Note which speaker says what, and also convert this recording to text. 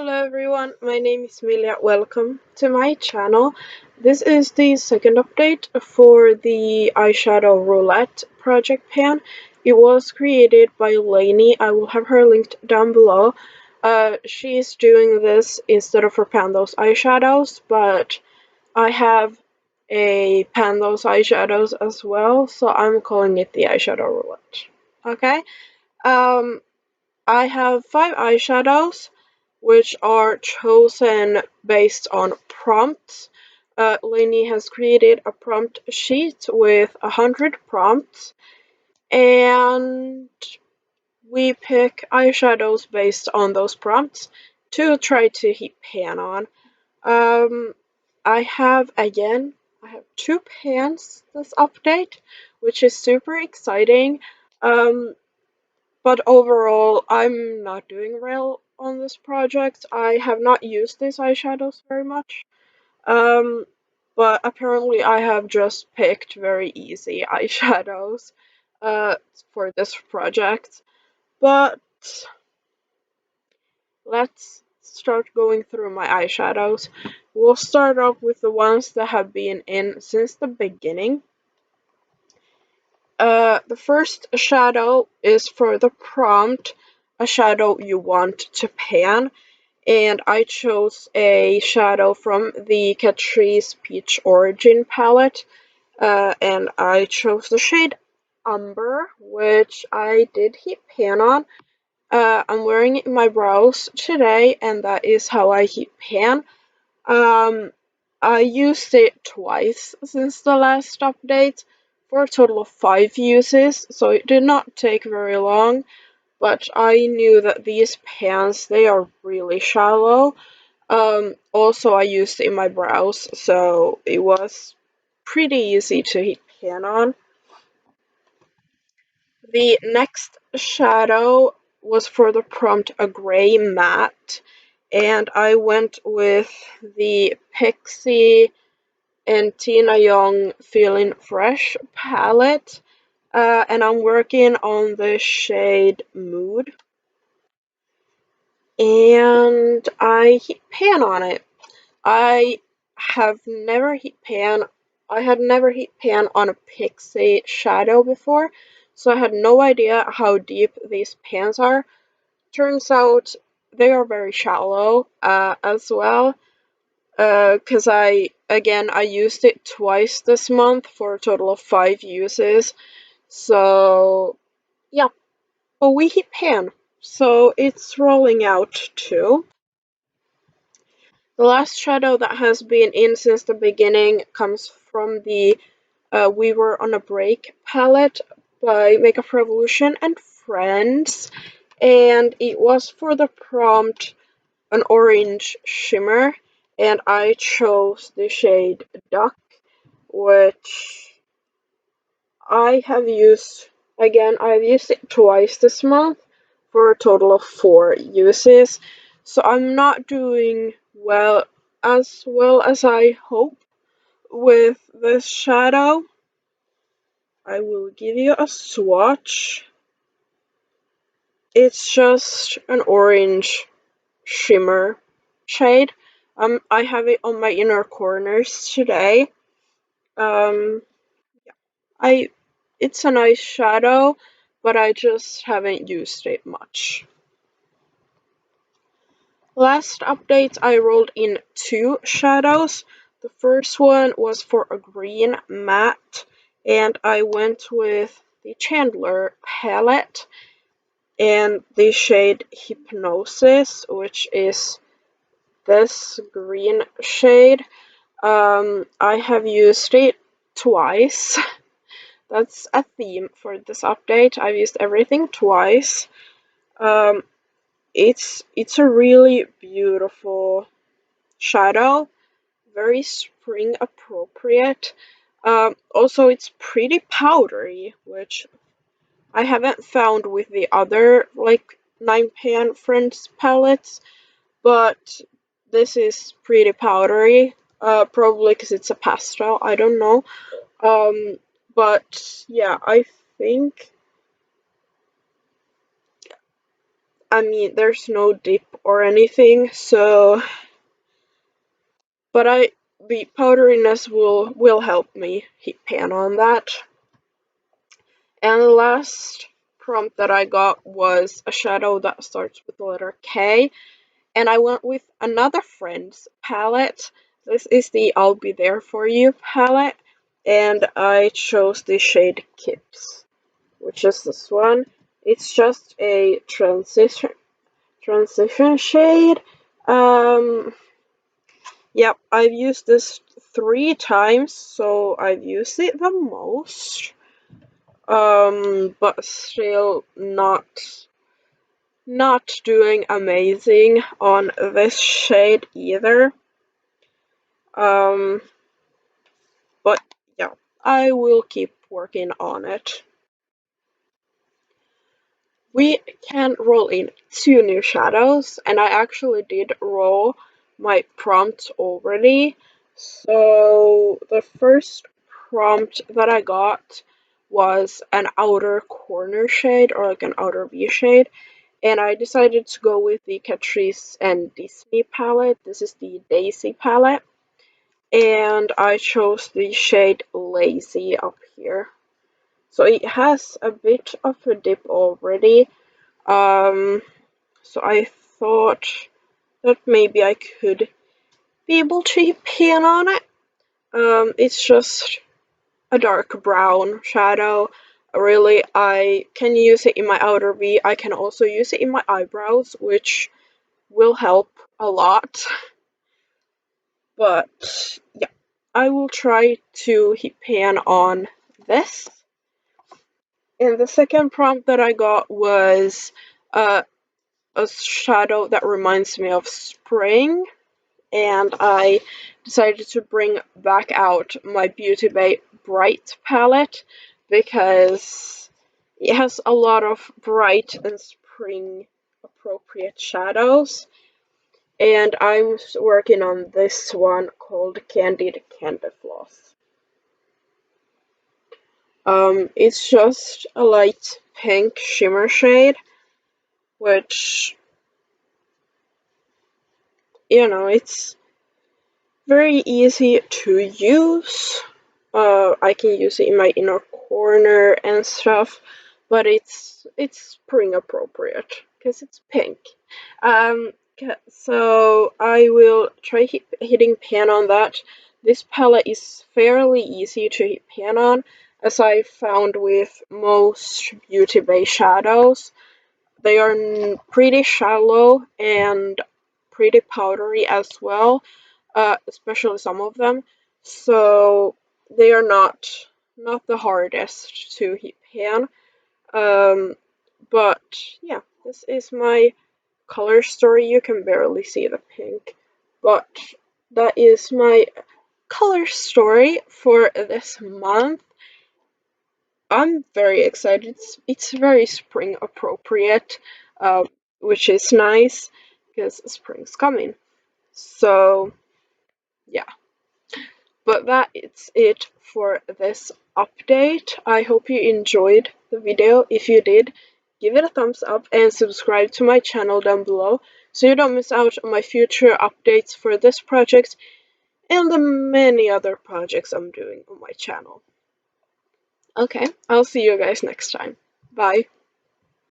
Speaker 1: Hello everyone, my name is Milia. Welcome to my channel. This is the second update for the eyeshadow roulette project pan. It was created by Lainey. I will have her linked down below. She's doing this instead of for Pando's eyeshadows, but I have a Pando's eyeshadows as well, so I'm calling it the eyeshadow roulette. Okay? Um, I have 5 eyeshadows which are chosen based on prompts. Lainey has created a prompt sheet with 100 prompts, and we pick eyeshadows based on those prompts to try to hit pan on. Um, I have 2 pans this update, which is super exciting. Um, but overall, I'm not doing well on this project. I have not used these eyeshadows very much. Um, but apparently I have just picked very easy eyeshadows uh, for this project. But let's start going through my eyeshadows. We'll start off with the ones that have been in since the beginning. The first shadow is for the prompt, a shadow you want to pan, and I chose a shadow from the Catrice Peach Origin palette, and I chose the shade Umber, which I did heat pan on. I'm wearing it in my brows today, and that is how I heat pan. Um, I used it twice since the last update, for a total of 5 uses, so it did not take very long, but I knew that these pans, they are really shallow. Also I used it in my brows, so it was pretty easy to hit pan on. The next shadow was for the prompt a gray matte, and I went with the Pixie and Tina Young Feeling Fresh palette, and I'm working on the shade Mood, and I hit pan on it. I have never hit pan. I had never hit pan on a pixie shadow before, so I had no idea how deep these pans are. Turns out they are very shallow as well. Because I used it twice this month for a total of 5 uses. So yeah, but we hit pan, so it's rolling out too. The last shadow that has been in since the beginning comes from the We Were on a Break palette by Makeup Revolution and Friends, and it was for the prompt an orange shimmer, and I chose the shade Duck, which I have used, I've used it twice this month for a total of 4 uses, so I'm not doing well as I hope with this shadow. I will give you a swatch. It's just an orange shimmer shade. I have it on my inner corners today. Um, I it's a nice shadow, but I just haven't used it much. Last update, I rolled in 2 shadows. The first one was for a green matte, and I went with the Chandler palette and the shade Hypnosis, which is this green shade. I have used it twice. That's a theme for this update. I've used everything twice. Um, it's a really beautiful shadow, very spring appropriate. Also, it's pretty powdery, which I haven't found with the other like 9pan Friends palettes, but this is pretty powdery. Probably because it's a pastel. I don't know. Um, but yeah, I think I mean, there's no dip or anything, so, but the powderiness will help me heat pan on that. And the last prompt that I got was a shadow that starts with the letter K, and I went with another friend's palette. This is the I'll Be There For You palette, and I chose the shade Kips, which is this one. It's just a transition shade. Yep, I've used this 3 times, so I've used it the most. But still not doing amazing on this shade either. Um, but yeah, I will keep working on it. We can roll in 2 new shadows, and I actually did roll my prompt already. So the first prompt that I got was an outer corner shade, or like an outer V shade, and I decided to go with the Catrice and Disney palette. This is the Daisy palette, and I chose the shade Lazy up here. So it has a bit of a dip already. So I thought that maybe I could be able to pan on it. It's just a dark brown shadow. Really, I can use it in my outer V. I can also use it in my eyebrows, which will help a lot. But yeah, I will try to heat pan on this. And the second prompt that I got was a shadow that reminds me of spring, and I decided to bring back out my Beauty Bay Bright palette because it has a lot of bright and spring appropriate shadows, and I'm working on this one called Candied Candy Floss. It's just a light pink shimmer shade, which, it's very easy to use. I can use it in my inner corner and stuff, but it's spring appropriate because it's pink. So I will try hitting pan on that. This palette is fairly easy to hit pan on, as I found with most Beauty Bay shadows. They are pretty shallow and pretty powdery as well, especially some of them. So they are not the hardest to hit pan. But yeah, this is my color story. You can barely see the pink, but that is my color story for this month. I'm very excited. It's very spring appropriate, uh, which is nice because spring's coming. So yeah, but that is it for this update. I hope you enjoyed the video. If you did, give it a thumbs up and subscribe to my channel down below so you don't miss out on my future updates for this project and the many other projects I'm doing on my channel. Okay, I'll see you guys next time. Bye.